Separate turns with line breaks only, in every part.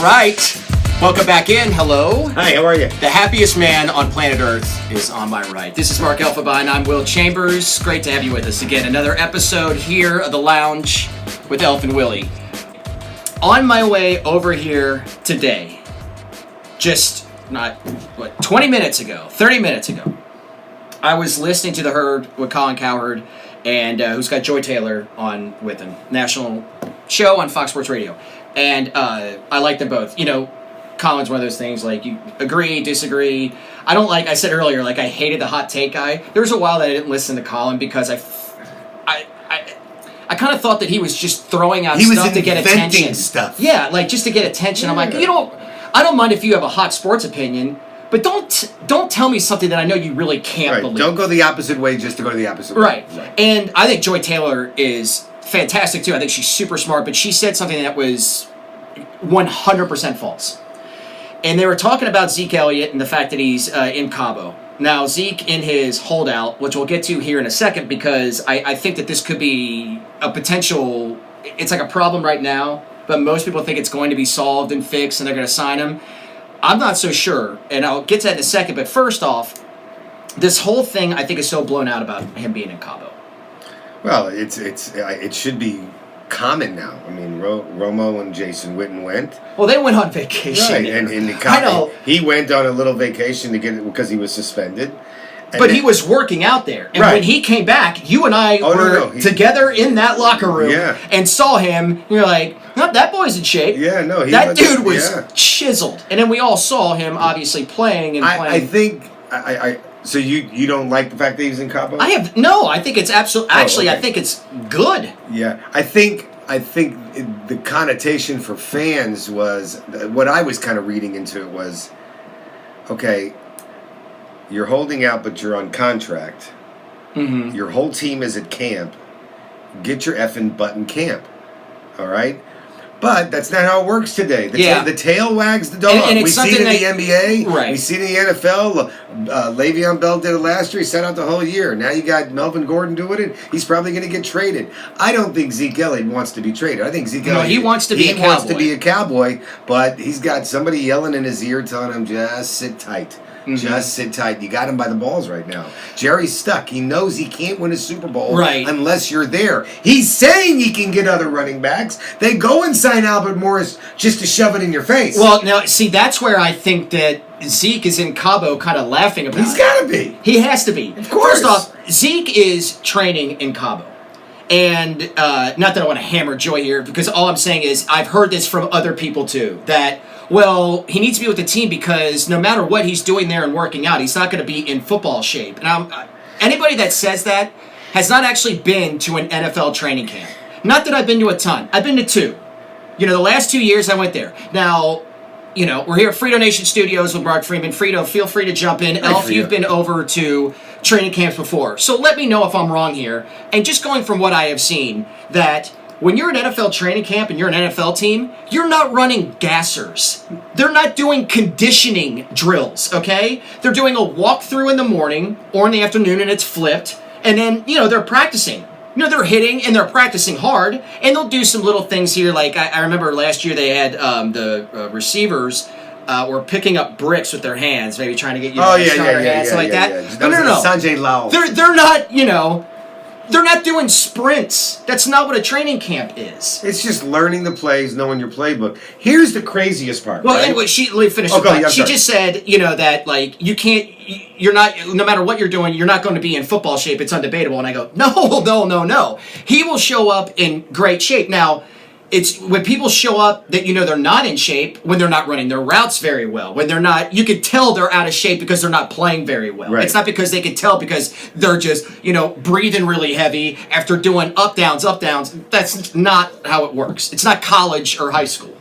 right. Welcome back in. Hello.
Hi, how are you?
The happiest man on planet Earth is on my right. This is Mark Elfenbein. I'm Will Chambers. Great to have you with us again. Another episode here of The Lounge with Elf and Willy. On my way over here today, just not, 30 minutes ago, I was listening to The Herd with Colin Cowherd, and who's got Joy Taylor on with him. National show on Fox Sports Radio. And I like them both. You know, Colin's one of those things, like, you agree, disagree. I said earlier, I hated the hot take guy. There was a while that I didn't listen to Colin because I kind of thought that he was just throwing out stuff to get attention.
Stuff.
Yeah, just to get attention. Yeah. I'm like, I don't mind if you have a hot sports opinion, but don't tell me something that I know you really can't believe.
Don't go the opposite way just to go the opposite way.
Right. And I think Joy Taylor is fantastic too. I think she's super smart, but she said something that was 100% false. And they were talking about Zeke Elliott and the fact that he's in Cabo. Now, Zeke in his holdout, which we'll get to here in a second, because I think that this could be a potential, it's like a problem right now, but most people think it's going to be solved and fixed and they're going to sign him. I'm not so sure, and I'll get to that in a second, but first off, this whole thing I think is so blown out about him being in Cabo.
Well, it should be common now. I mean, Romo and Jason Witten went.
Well, they went on vacation.
Right, and
I know.
He went on a little vacation to get it because he was suspended.
But he was working out there. And when he came back, you and I were together in that locker room and saw him. And you're like, no, that boy's in shape.
Yeah, no.
That dude was chiseled. And then we all saw him, obviously, playing.
I think... So you don't like the fact that he was in Cabo?
I think it's absolutely... Actually, I think it's good.
Yeah. I think the connotation for fans was... What I was kind of reading into it was, okay, you're holding out, but you're on contract.
Mm-hmm.
Your whole team is at camp. Get your effing butt in camp. All right? But that's not how it works today. The tail wags the dog.
And
we see it in the NBA.
Right.
We see it in the NFL. Le'Veon Bell did it last year. He sat out the whole year. Now you got Melvin Gordon doing it. He's probably going to get traded. I don't think Zeke Elliott wants to be traded. I think Zeke Elliott...
he wants to be a Cowboy.
He wants to be a Cowboy, but he's got somebody yelling in his ear telling him, just sit tight. Mm-hmm. Just sit tight. You got him by the balls right now. Jerry's stuck. He knows he can't win a Super Bowl unless you're there. He's saying he can get other running backs. They go and sign Albert Morris just to shove it in your face.
Well, now, see, that's where I think that Zeke is in Cabo kind of laughing about it.
He's got to be.
He has to be.
Of course.
First off, Zeke is training in Cabo. And not that I want to hammer Joy here, because all I'm saying is I've heard this from other people too, that, well, he needs to be with the team because no matter what he's doing there and working out, he's not going to be in football shape. And anybody that says that has not actually been to an NFL training camp. Not that I've been to a ton. I've been to 2. The last 2 years I went there. Now, we're here at Frito Nation Studios with Mark Freeman. Frito, feel free to jump in. Elf, you've been over to training camps before. So let me know if I'm wrong here. And just going from what I have seen, that when you're at NFL training camp and you're an NFL team, you're not running gassers. They're not doing conditioning drills, okay? They're doing a walkthrough in the morning or in the afternoon, and it's flipped. And then, they're practicing. They're hitting and they're practicing hard, and they'll do some little things here. Like I remember last year they had the receivers were picking up bricks with their hands, maybe trying to get stronger hands, something like that. No.
Sanjay Lal.
They're not, they're not doing sprints. That's not what a training camp is.
It's just learning the plays, knowing your playbook. Here's the craziest part.
Well,
right?
anyway, let me finish. She just said, that you can't. You're not, no matter what you're doing, you're not going to be in football shape. It's undebatable. And I go, no. He will show up in great shape. Now, it's when people show up that they're not in shape, when they're not running their routes very well, when they're not, you could tell they're out of shape because they're not playing very well. Right. It's not because they could tell because they're just, breathing really heavy after doing up downs. That's not how it works. It's not college or high school.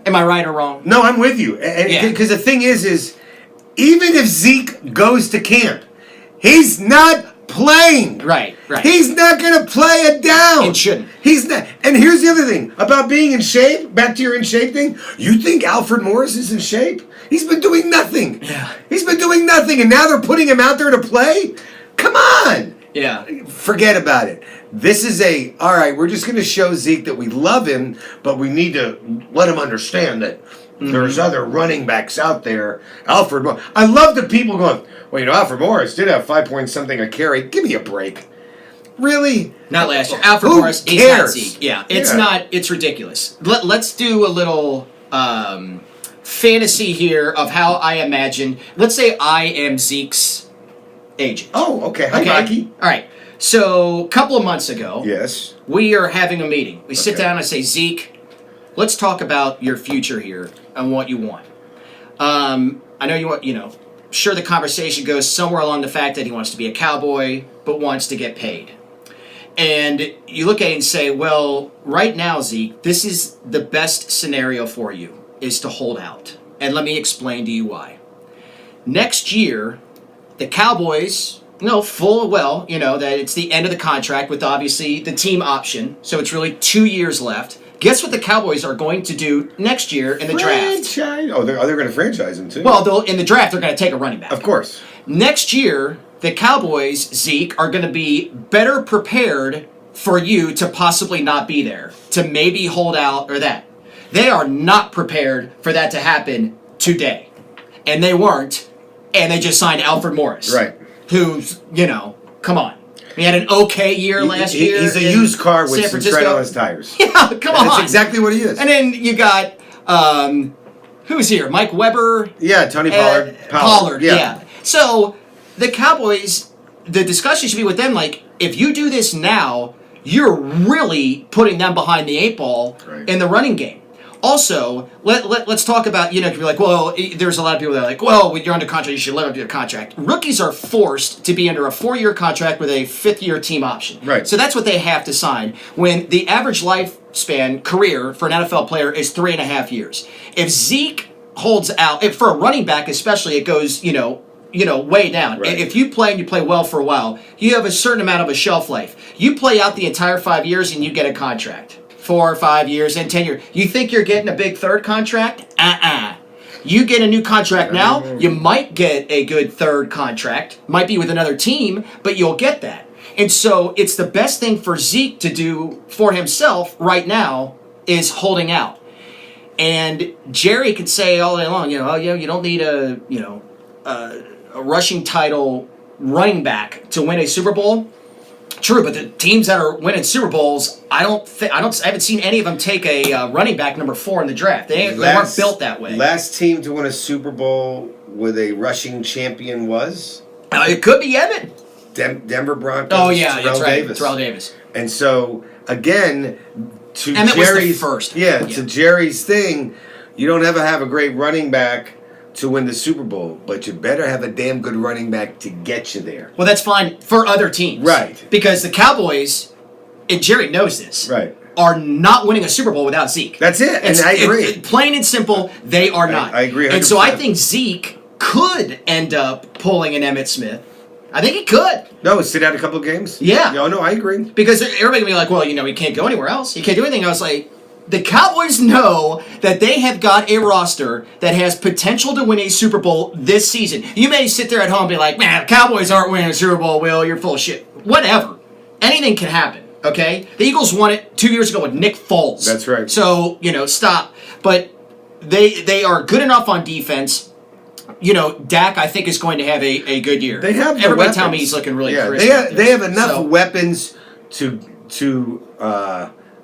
Am I right or wrong?
No, I'm with you. Because the thing is even if Zeke goes to camp, he's not playing.
Right.
He's not going to play it down.
It shouldn't.
He's not. And here's the other thing about being in shape. Back to your in shape thing. You think Alfred Morris is in shape? He's been doing nothing.
Yeah.
He's been doing nothing, and now they're putting him out there to play? Come on.
Yeah.
Forget about it. This is all right, we're just going to show Zeke that we love him, but we need to let him understand that there's other running backs out there. Alfred Morris. I love the people going, well, Alfred Morris did have 5 point something a carry. Give me a break. Really?
Not last year. Alfred Morris is not Zeke. Yeah, it's ridiculous. Let's do a little fantasy here of how I imagine. Let's say I am Zeke's agent.
Oh, okay. Hi, Rocky.
All right. So, a couple of months ago,
yes,
we are having a meeting. We sit down and I say, Zeke, let's talk about your future here and what you want. I know you want, sure the conversation goes somewhere along the fact that he wants to be a Cowboy, but wants to get paid. And you look at it and say, well, right now, Zeke, this is the best scenario for you, is to hold out. And let me explain to you why. Next year, the Cowboys, full well, that it's the end of the contract with obviously the team option. So it's really 2 years left. Guess what the Cowboys are going to do next year in the draft?
Oh, they're going to franchise him too.
Well, in the draft, they're going to take a running back.
Of course.
Next year, the Cowboys, Zeke, are going to be better prepared for you to possibly not be there, to maybe hold out or that. They are not prepared for that to happen today. And they weren't, and they just signed Alfred Morris.
Right.
Who's, come on. He had an okay year last year.
He's a used car with some tread on his tires.
Yeah, come on.
That's exactly what he is.
And then you got, who's here? Mike Weber?
Yeah, Tony Pollard.
Pollard, yeah. So, the Cowboys, the discussion should be with them, like, if you do this now, you're really putting them behind the 8 ball in the running game. Also, let's talk about, you're like, well, there's a lot of people that are like, well, when you're under contract, you should live up to your contract. Rookies are forced to be under a 4-year contract with a 5th-year team option.
Right.
So that's what they have to sign. When the average lifespan career for an NFL player is 3.5 years. If Zeke holds out, for a running back especially, it goes, way down.
Right.
If you play and you play well for a while, you have a certain amount of a shelf life. You play out the entire 5 years and you get a contract. 4 or 5 years and 10 years. You think you're getting a big third contract? You get a new contract now, you might get a good third contract. Might be with another team, but you'll get that. And so it's the best thing for Zeke to do for himself right now is holding out. And Jerry could say all day long, you don't need a rushing title running back to win a Super Bowl. True, but the teams that are winning Super Bowls, I haven't seen any of them take a running back number 4 in the draft. They weren't built that way.
Last team to win a Super Bowl with a rushing champion was?
It could be Evan.
Denver Broncos.
Oh yeah, that's right.
Davis.
Terrell Davis.
And so again, to
Emmett
Jerry's
was the first.
To Jerry's thing, you don't ever have a great running back to win the Super Bowl, but you better have a damn good running back to get you there.
Well, that's fine for other teams.
Right.
Because the Cowboys, and Jerry knows this,
right,
are not winning a Super Bowl without Zeke.
That's it, and I agree.
Plain and simple, they are not.
I agree 100%.
And so I think Zeke could end up pulling an Emmitt Smith. I think he could.
No, sit out a couple of games?
Yeah.
No, I agree.
Because everybody can be like, well, he can't go anywhere else. He can't do anything. I was like, the Cowboys know that they have got a roster that has potential to win a Super Bowl this season. You may sit there at home and be like, man, the Cowboys aren't winning a Super Bowl, Will. You're full of shit. Whatever. Anything can happen, okay? The Eagles won it 2 years ago with Nick Foles.
That's right.
So, stop. But they are good enough on defense. Dak, I think, is going to have a good year.
They have
Everybody tell me he's looking really crisp.
They have enough weapons to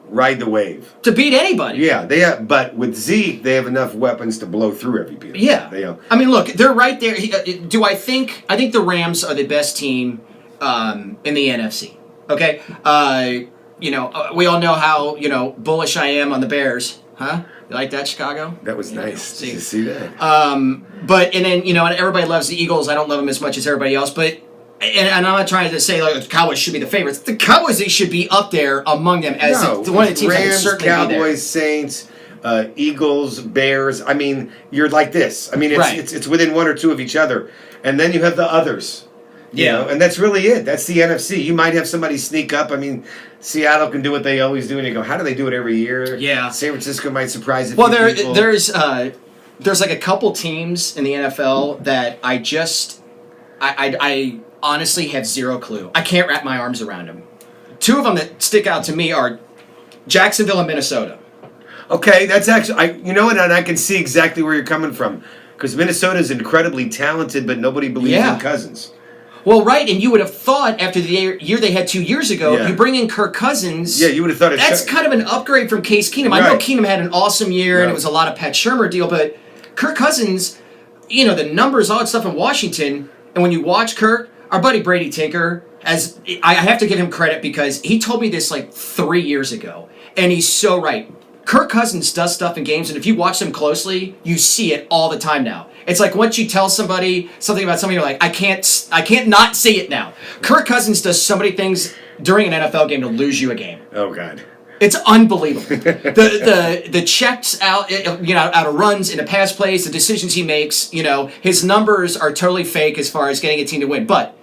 ride the wave.
To beat anybody.
Yeah, but with Zeke, they have enough weapons to blow through everybody.
Yeah. I mean, look, they're right there. I think the Rams are the best team in the NFC. Okay? We all know how, bullish I am on the Bears. Huh? You like that, Chicago?
That was nice. Did you see that?
But, and then, everybody loves the Eagles. I don't love them as much as everybody else, but and I'm not trying to say like the Cowboys should be the favorites. The Cowboys, they should be up there among them as one of the teams
Rams,
that certainly
Cowboys,
be there.
Saints, Eagles, Bears. I mean, you're like this. I mean, it's within 1 or 2 of each other, and then you have the others. You know, and that's really it. That's the NFC. You might have somebody sneak up. I mean, Seattle can do what they always do, and you go, how do they do it every year?
Yeah.
San Francisco might surprise a
few
people.
There's like a couple teams in the NFL that I honestly have zero clue. I can't wrap my arms around them. Two of them that stick out to me are Jacksonville and Minnesota.
Okay, that's actually, you know what, and I can see exactly where you're coming from. Because Minnesota is incredibly talented, but nobody believes in Cousins.
Well, right, and you would have thought after the year they had 2 years ago, you bring in Kirk Cousins.
Yeah, you would have thought
that's kind of an upgrade from Case Keenum. I know Keenum had an awesome year, and it was a lot of Pat Shurmur deal, but Kirk Cousins, the numbers, all that stuff in Washington, and when you watch Kirk, our buddy Brady Tinker, I have to give him credit because he told me this like 3 years ago, and he's so right. Kirk Cousins does stuff in games, and if you watch them closely, you see it all the time now. It's like once you tell somebody something about something, you're like, I can't not see it now. Kirk Cousins does so many things during an NFL game to lose you a game.
Oh God,
it's unbelievable. the checks out, out of runs into pass plays, the decisions he makes. His numbers are totally fake as far as getting a team to win. But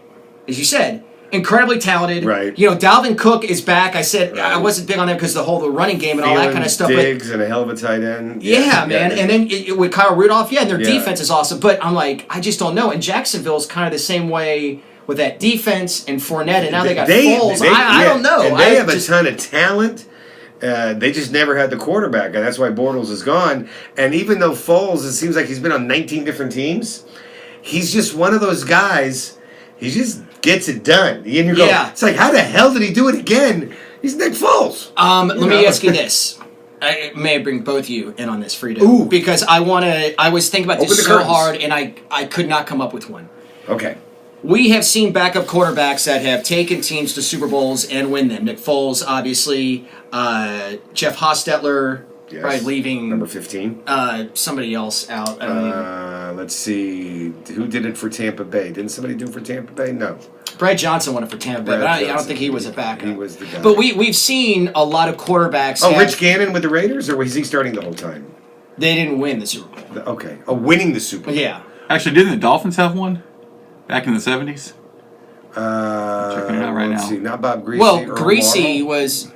as you said, incredibly talented.
Right.
Dalvin Cook is back. I said I wasn't big on that because the whole running game and all that kind of stuff.
Diggs and a hell of a tight end.
Yeah, man. And then with Kyle Rudolph, and their defense is awesome. But I'm like, I just don't know. And Jacksonville's kind of the same way with that defense and Fournette, and now they got Foles. I don't know.
And they have a ton of talent. They just never had the quarterback, and that's why Bortles is gone. And even though Foles, it seems like he's been on 19 different teams, he's just one of those guys. He just gets it done. And you go, it's like, how the hell did he do it again? He's Nick Foles.
Let me ask you this. I may bring both of you in on this, Frito. Because I was thinking about this so hard, and I could not come up with one.
Okay.
We have seen backup quarterbacks that have taken teams to Super Bowls and win them. Nick Foles, obviously. Jeff Hostetler, probably leaving.
Number 15.
Somebody else out.
Let's see. Who did it for Tampa Bay? Didn't somebody do it for Tampa Bay? No.
Brad Johnson won it for Tampa Bay, but I don't think he was a backup.
He was the guy.
But we've seen a lot of quarterbacks.
Rich Gannon with the Raiders, or was he starting the whole time?
They didn't win the Super Bowl.
Okay. Winning the Super Bowl.
Yeah.
Actually, didn't the Dolphins have one back in the 70s?
Checking it out right now. See. Not Bob Greasy.
Well, Greasy was...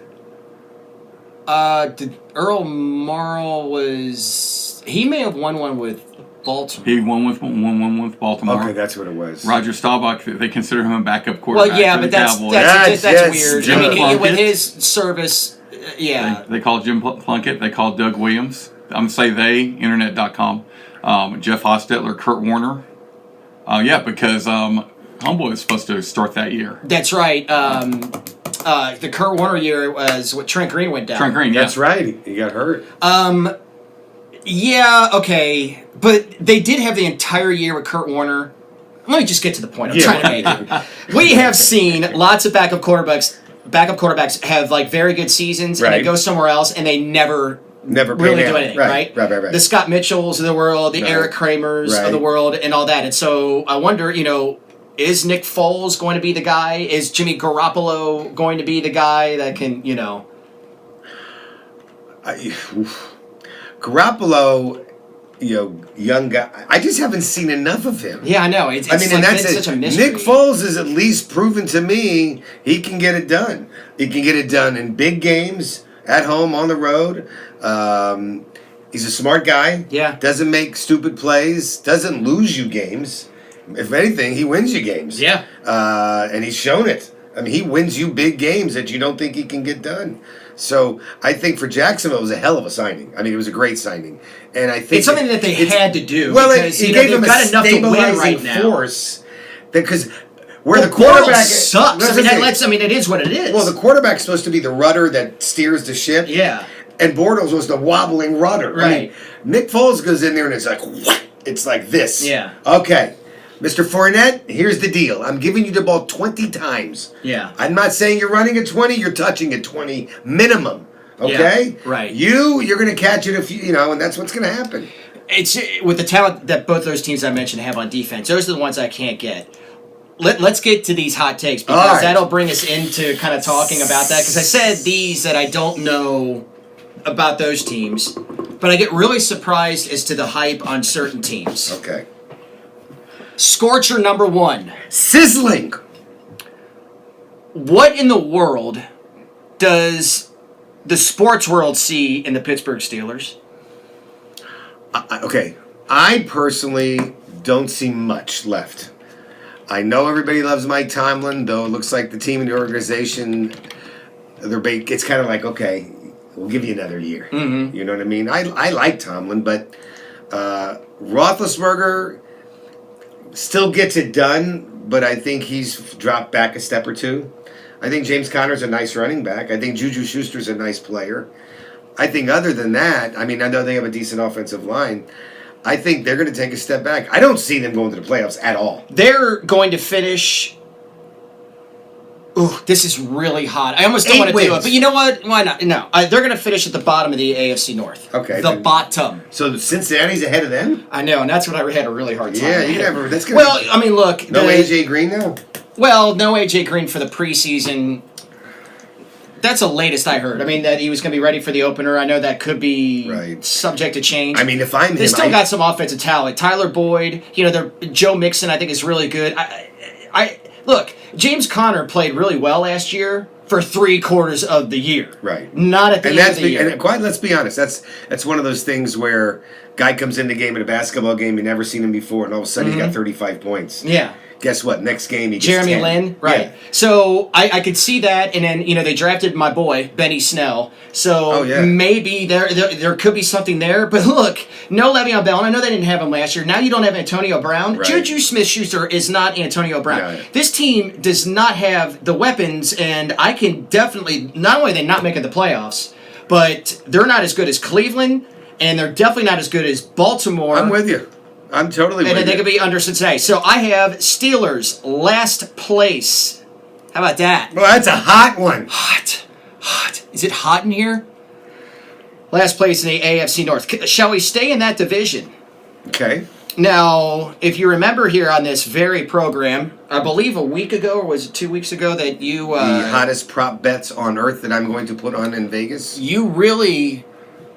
Earl Morrall was... He may have won one with Baltimore.
He won with Baltimore.
Okay, that's what it was.
Roger Staubach, they consider him a backup quarterback.
Well, yeah, but that's weird.
Jim
Plunkett. With his service,
They called Jim Plunkett. They called Doug Williams. I'm going to say they, internet.com. Jeff Hostetler, Kurt Warner. Because Homeboy was supposed to start that year.
That's right. The Kurt Warner year was what Trent Green went down.
Trent Green,
That's right. He got hurt.
Yeah, okay. But they did have the entire year with Kurt Warner. Let me just get to the point I'm trying to make here. We have seen lots of backup quarterbacks have like very good seasons and they go somewhere else and they never really do anything, right?
Right.
The Scott Mitchells of the world, the Eric Kramers of the world, and all that. And so I wonder, is Nick Foles going to be the guy? Is Jimmy Garoppolo going to be the guy that can,
Garoppolo, young guy. I just haven't seen enough of him.
Yeah, I know. It's such a mystery.
Nick Foles is at least proven to me he can get it done. He can get it done in big games, at home, on the road. He's a smart guy.
Yeah.
Doesn't make stupid plays. Doesn't lose you games. If anything, he wins you games.
Yeah.
And he's shown it. I mean, he wins you big games that you don't think he can get done. So I think for Jacksonville, it was a hell of a signing. I mean, it was a great signing. And I think
it's something that they had to do.
Well,
because,
it gave them a stabilizing force. Because where the quarterback
sucks. It is what it is.
Well, the quarterback's supposed to be the rudder that steers the ship.
Yeah.
And Bortles was the wobbling rudder.
Right.
I mean, Nick Foles goes in there and it's like, what? It's like this.
Yeah.
Okay. Mr. Fournette, here's the deal. I'm giving you the ball 20 times.
Yeah.
I'm not saying you're running at 20. You're touching at 20 minimum. Okay?
Yeah, right.
You're going to catch it if and that's what's going to happen.
It's with the talent that both those teams I mentioned have on defense. Those are the ones I can't get. Let's get to these hot takes because that'll bring us into kind of talking about that. Because I said these that I don't know about those teams, but I get really surprised as to the hype on certain teams.
Okay.
Scorcher number 1.
Sizzling.
What in the world does the sports world see in the Pittsburgh Steelers?
Okay. I personally don't see much left. I know everybody loves Mike Tomlin, though it looks like the team and the organization, it's kind of like, okay, we'll give you another year.
Mm-hmm.
You know what I mean? I like Tomlin, but Roethlisberger still gets it done, but I think he's dropped back a step or two. I think James Conner's a nice running back. I think Juju Schuster's a nice player. I think other than that, I mean, I know they have a decent offensive line. I think they're going to take a step back. I don't see them going to the playoffs at all.
They're going to finish... Ooh, this is really hot. I almost don't want to do it, but you know what? Why not? No, they're going to finish at the bottom of the AFC North.
Okay.
The bottom.
So Cincinnati's ahead of them?
I know, and that's what I had a really hard time
Yeah,
with.
you never... That's gonna
well, I mean, look...
No A.J. Green now?
Well, no A.J. Green for the preseason... That's the latest I heard. I mean, that he was going to be ready for the opener. I know that could be subject to change.
I mean, if I'm him...
They still got some offensive talent. Tyler Boyd, Joe Mixon, I think, is really good. Look, James Conner played really well last year for 3/4 of the year.
Right.
Not at the end of the year.
And let's be honest, that's one of those things where guy comes in the game in a basketball game, you never seen him before, and all of a sudden he's got 35 points.
Yeah.
Guess what? Next game he gets
Jeremy
10.
Lin, right? Yeah. So I could see that, and then they drafted my boy Benny Snell. So maybe there could be something there. But look, no Le'Veon Bell. And I know they didn't have him last year. Now you don't have Antonio Brown.
Right.
Juju Smith-Schuster is not Antonio Brown.
No.
This team does not have the weapons, and I can definitely not only are they not making the playoffs, but they're not as good as Cleveland, and they're definitely not as good as Baltimore.
I'm with you. I'm totally with you.
And they could be under Cincinnati. So I have Steelers last place. How about that?
Well, that's a hot one.
Hot. Is it hot in here? Last place in the AFC North. Shall we stay in that division?
Okay.
Now, if you remember here on this very program, I believe a week ago, or was it 2 weeks ago, that you...
the hottest prop bets on earth that I'm going to put on in Vegas.
You really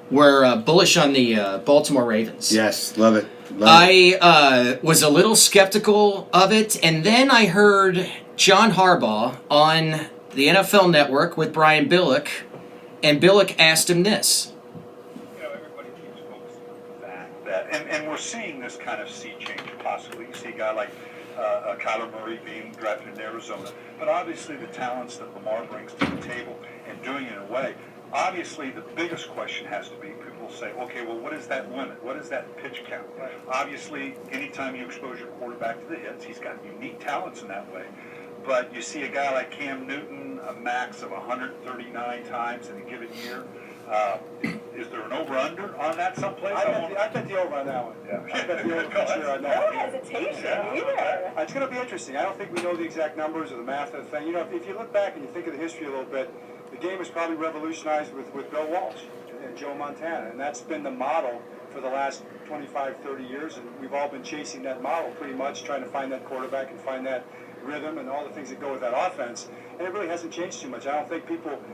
were bullish on the Baltimore Ravens.
Yes, love it.
I was a little skeptical of it, and then I heard John Harbaugh on the NFL Network with Brian Billick, and Billick asked him this.
Everybody keeps focusing on the fact that, and we're seeing this kind of sea change possibly. You see a guy like Kyler Murray being drafted in Arizona, but obviously the talents that Lamar brings to the table and doing it in a way. Obviously, the biggest question has to be, people say, okay, well, what is that limit? What is that pitch count? Right. Obviously, anytime you expose your quarterback to the hits, he's got unique talents in that way. But you see a guy like Cam Newton, a max of 139 times in a given year. Is there an over-under on that someplace?
I bet the over on that one. Yeah. I bet the over for sure on that.
No hesitation either.
It's going to be interesting. I don't think we know the exact numbers or the math of the thing. If you look back and you think of the history a little bit, the game was probably revolutionized with Bill Walsh and Joe Montana, and that's been the model for the last 25, 30 years, and we've all been chasing that model pretty much, trying to find that quarterback and find that rhythm and all the things that go with that offense, and it really hasn't changed too much. I don't think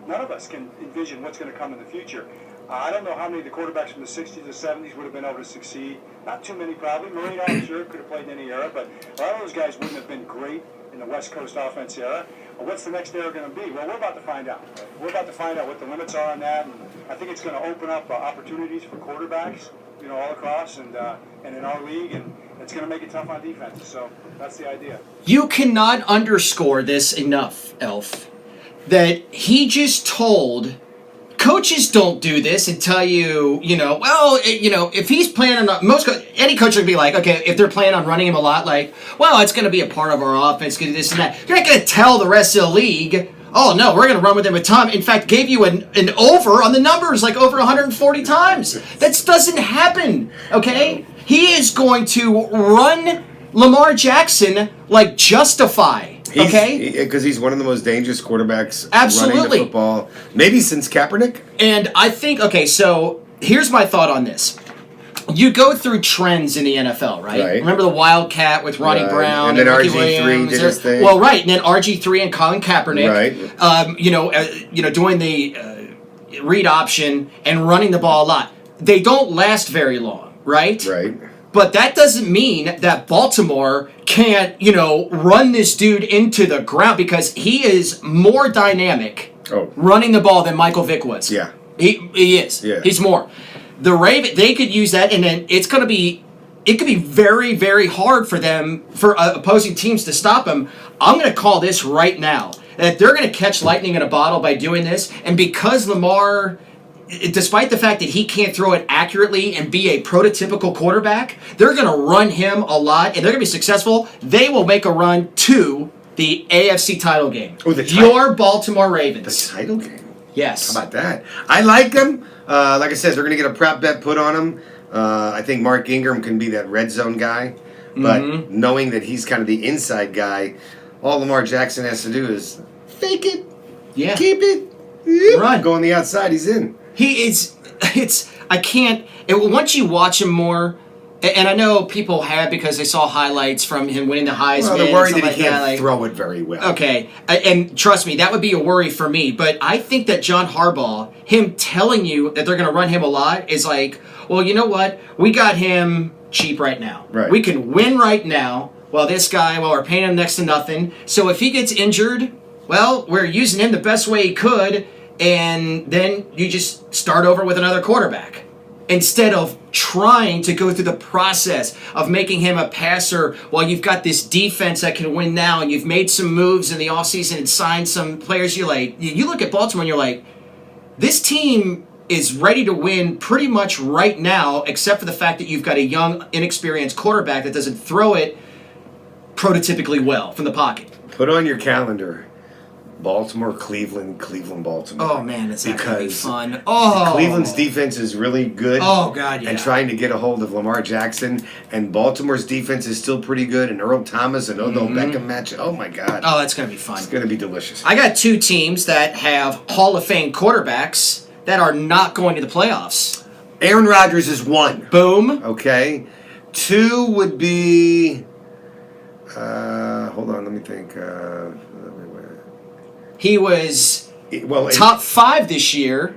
none of us can envision what's going to come in the future. I don't know how many of the quarterbacks from the 60s or 70s would have been able to succeed. Not too many, probably. Marino, I'm sure, could have played in any era, but a lot of those guys wouldn't have been great in the West Coast offense era. Well, what's the next era going to be? Well, we're about to find out. We're about to find out what the limits are on that, and I think it's going to open up opportunities for quarterbacks, all across and in our league, and it's going to make it tough on defenses. So that's the idea.
You cannot underscore this enough, Elf, that he just told... Coaches don't do this and tell you, if he's planning on any coach would be like, okay, if they're planning on running him a lot, like, well, it's going to be a part of our offense, going to do this and that. You're not going to tell the rest of the league, oh no, we're going to run with him a ton. In fact, gave you an over on the numbers, like over 140 times. That doesn't happen, okay? He is going to run Lamar Jackson like Justify.
Because he's one of the most dangerous quarterbacks
Absolutely.
running the football, maybe since Kaepernick.
And I think, so here's my thought on this. You go through trends in the NFL, right? Remember the Wildcat with Ronnie Brown
and then
Ricky
RG3
Williams,
did his thing.
Well, right, and then RG3 and Colin Kaepernick,
right?
doing the read option and running the ball a lot. They don't last very long, right?
Right.
But that doesn't mean that Baltimore can't, run this dude into the ground, because he is more dynamic running the ball than Michael Vick was.
Yeah.
He is.
Yeah.
He's more. The Ravens, they could use that, and then it's going to be it could be very, very hard for them, for opposing teams to stop him. I'm going to call this right now, that they're going to catch lightning in a bottle by doing this. And because Lamar, despite the fact that he can't throw it accurately and be a prototypical quarterback, they're going to run him a lot, and they're going to be successful. They will make a run to the AFC title game.
Oh,
your Baltimore Ravens.
The title game?
Yes.
How about that? I like them. Like I said, they're going to get a prop bet put on them. I think Mark Ingram can be that red zone guy. But knowing that he's kind of the inside guy, all Lamar Jackson has to do is fake it.
Yeah.
Keep it.
Run.
Go on the outside. He's in.
I can't, once you watch him more, and I know people have because they saw highlights from him winning the Heisman.
Well, they're worried that he
like
can't throw it very well.
Okay, and trust me, that would be a worry for me. But I think that John Harbaugh, him telling you that they're going to run him a lot, is like, well, you know what? We got him cheap right now.
Right.
We can win right now while we're paying him next to nothing. So if he gets injured, well, we're using him the best way he could, and then you just start over with another quarterback. Instead of trying to go through the process of making him a passer while you've got this defense that can win now, and you've made some moves in the offseason and signed some players, you look at Baltimore and you're like, this team is ready to win pretty much right now, except for the fact that you've got a young, inexperienced quarterback that doesn't throw it prototypically well from the pocket.
Put on your calendar. Baltimore, Cleveland, Baltimore.
Oh man, it's going to be fun. Oh,
Cleveland's defense is really good.
Oh god, yeah.
And trying to get a hold of Lamar Jackson, and Baltimore's defense is still pretty good. And Earl Thomas and Odell Beckham match. Oh my god.
Oh, that's going to be fun.
It's going to be delicious.
I got two teams that have Hall of Fame quarterbacks that are not going to the playoffs.
Aaron Rodgers is one.
Boom.
Okay. Two would be. Hold on, let me think.
He was top 5 this year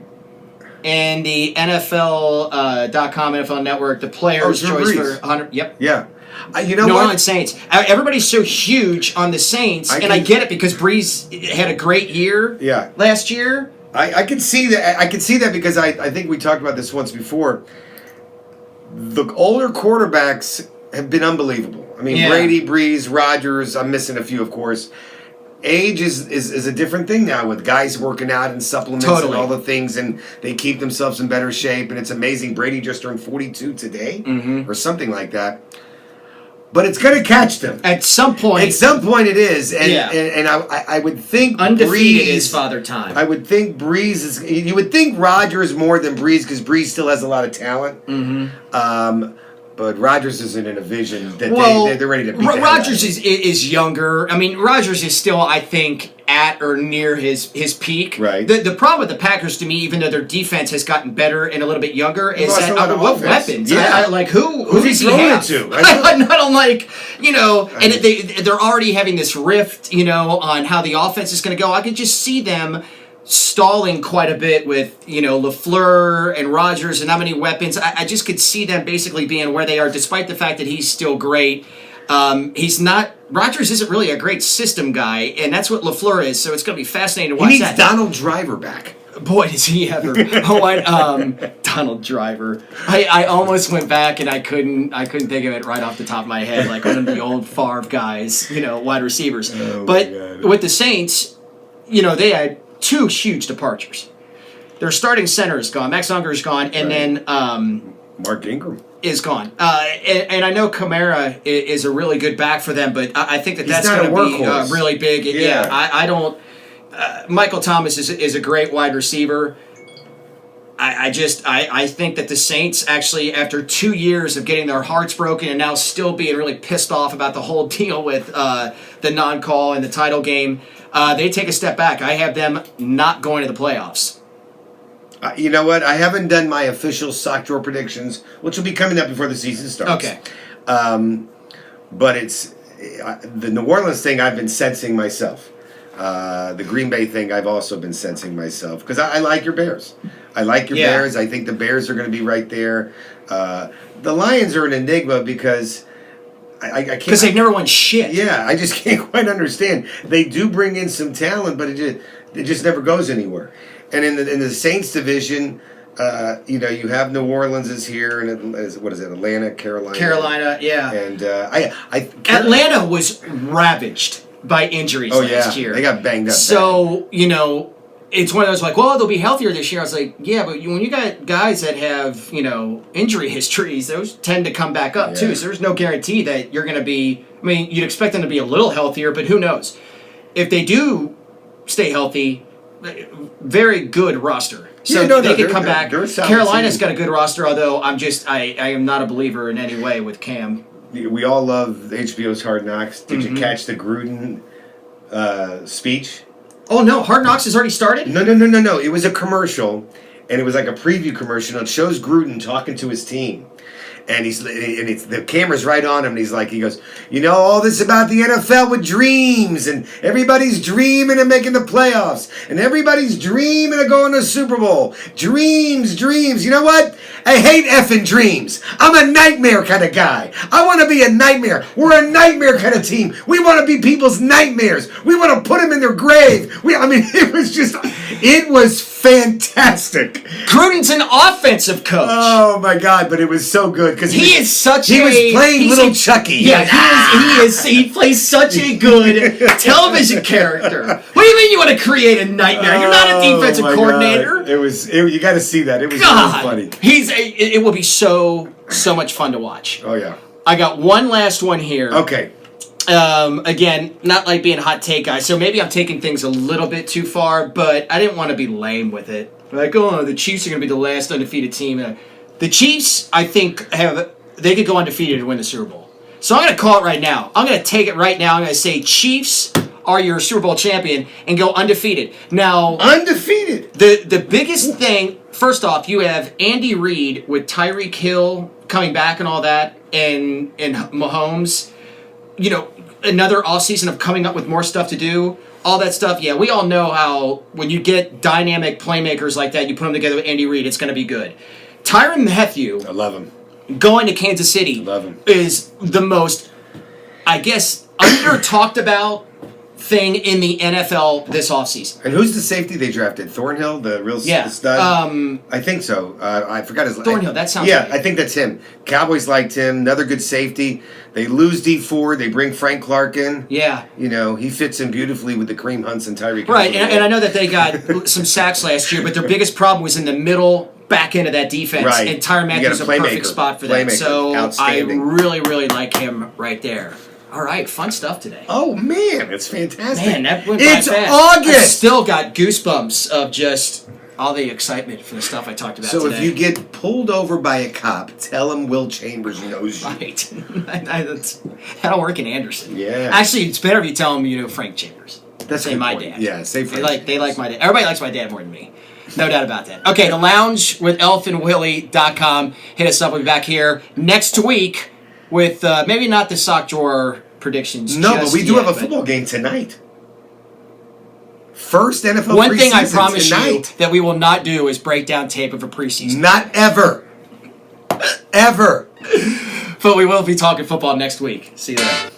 in the NFL.com, NFL Network, the Players' Choice for 100. Yep.
Yeah. You know
New
what?
Orleans Saints. Everybody's so huge on the Saints, and I get it because Breeze had a great year last year.
I can see that. I can see that because I think we talked about this once before. The older quarterbacks have been unbelievable. I mean, Brady, Breeze, Rodgers. I'm missing a few, of course. Age is a different thing now with guys working out and supplements and all the things, and they keep themselves in better shape, and it's amazing. Brady just turned 42 today or something like that. But it's going to catch them.
At some point.
At some point it is. And I would think
undefeated
Breeze
is father time.
I would think Breeze is... You would think Rodgers more than Breeze because Breeze still has a lot of talent. But Rodgers isn't in a vision that they're ready to beat.
Rodgers is younger. I mean, Rodgers is still, I think, at or near his peak.
Right.
The problem with the Packers, to me, even though their defense has gotten better and a little bit younger, is that what weapons?
Yeah.
Who's he
throwing it to?
And they're already having this rift, on how the offense is going to go. I could just see them stalling quite a bit with, LaFleur and Rodgers and how many weapons. I just could see them basically being where they are, despite the fact that he's still great. Rodgers isn't really a great system guy, and that's what LaFleur is, so it's going to be fascinating to watch that.
He needs Donald Driver back.
Boy, does he ever. Donald Driver. I almost went back and I couldn't think of it right off the top of my head, like one of the old Favre guys, wide receivers. But with the Saints, they had 2 huge departures. Their starting center is gone. Max Unger is gone, and then
Mark Ingram
is gone. And I know Kamara is a really good back for them, but I think that's going to be really big. Yeah, I don't. Michael Thomas is a great wide receiver. I think that the Saints actually, after 2 years of getting their hearts broken and now still being really pissed off about the whole deal with the non-call and the title game, they take a step back. I have them not going to the playoffs.
You know what? I haven't done my official sock drawer predictions, which will be coming up before the season starts.
Okay.
But it's the New Orleans thing I've been sensing myself. The Green Bay thing I've also been sensing myself because I like your Bears. I like your Bears. I think the Bears are going to be right there. The Lions are an enigma because I can't.
Because they've never won shit.
Yeah, I just can't quite understand. They do bring in some talent, but it just never goes anywhere. And in the Saints division, You have New Orleans is here, and what is it? Atlanta, Carolina.
Carolina, yeah.
And
Atlanta was ravaged by injuries last year.
They got banged up.
So, it's one of those like, well, they'll be healthier this year. I was like, yeah, but when you got guys that have, injury histories, those tend to come back up too. So there's no guarantee that you're going to be, you'd expect them to be a little healthier, but who knows? If they do stay healthy, very good roster. So they could come back. Carolina's got a good roster, although I am not a believer in any way with Cam.
We all love HBO's Hard Knocks. Did you catch the Gruden speech?
Oh, no. Hard Knocks has already started?
No. It was a commercial, and it was like a preview commercial. And it shows Gruden talking to his team. And the camera's right on him, and he goes, all this about the NFL with dreams, and everybody's dreaming of making the playoffs, and everybody's dreaming of going to the Super Bowl. Dreams. You know what? I hate effing dreams. I'm a nightmare kind of guy. I want to be a nightmare. We're a nightmare kind of team. We want to be people's nightmares. We want to put them in their grave. It was fantastic.
Gruden's an offensive coach.
Oh my God! But it was so good because
he was
playing little Chucky.
Yeah, he plays such a good television character. What do you mean you want to create a nightmare? You're not a defensive coordinator.
God. You got to see that. It was really funny.
It will be so much fun to watch.
Oh yeah.
I got one last one here.
Okay.
Again, not like being a hot take guy, so maybe I'm taking things a little bit too far, but I didn't want to be lame with it. Like, the Chiefs are going to be the last undefeated team. The Chiefs, I think, they could go undefeated and win the Super Bowl. So I'm going to call it right now. I'm going to take it right now. I'm going to say Chiefs are your Super Bowl champion and go undefeated. Now,
undefeated.
The biggest thing, first off, you have Andy Reid with Tyreek Hill coming back and all that, and Mahomes. Another offseason of coming up with more stuff to do, all that stuff. Yeah, we all know how when you get dynamic playmakers like that, you put them together with Andy Reid, it's going to be good. Tyrann Mathieu,
I love him.
Going to Kansas City,
love him.
Is the most, I guess, under-talked about thing in the NFL this offseason.
And who's the safety they drafted? Thornhill, the real stud? I think so. I forgot his name.
Thornhill, that sounds
right.
right.
I think that's him. Cowboys liked him. Another good safety. They lose D4. They bring Frank Clark in.
Yeah.
He fits in beautifully with the Kareem Hunts and Tyreek.
Right, and I know that they got some sacks last year, but their biggest problem was in the middle back end of that defense.
Right.
And Tyrann Mathieu is a perfect spot for that. So I really, really like him right there. All right, fun stuff today.
Oh, man, it's fantastic.
Man, that went by
fast. August!
I still got goosebumps of just all the excitement for the stuff I talked about today.
So if you get pulled over by a cop, tell him Will Chambers knows you.
Right. That'll work in Anderson.
Yeah.
Actually, it's better if you tell him Frank Chambers.
That's
say my dad.
Yeah, say Frank.
They like my dad. Everybody likes my dad more than me. No doubt about that. Okay, the lounge with elfandwilly.com. Hit us up. We'll be back here next week with maybe not the sock drawer predictions.
No, but we do have a football game tonight. First NFL
One thing I promise
tonight.
you that we will not do is break down tape of a preseason.
Not ever. Ever.
But we will be talking football next week. See you then.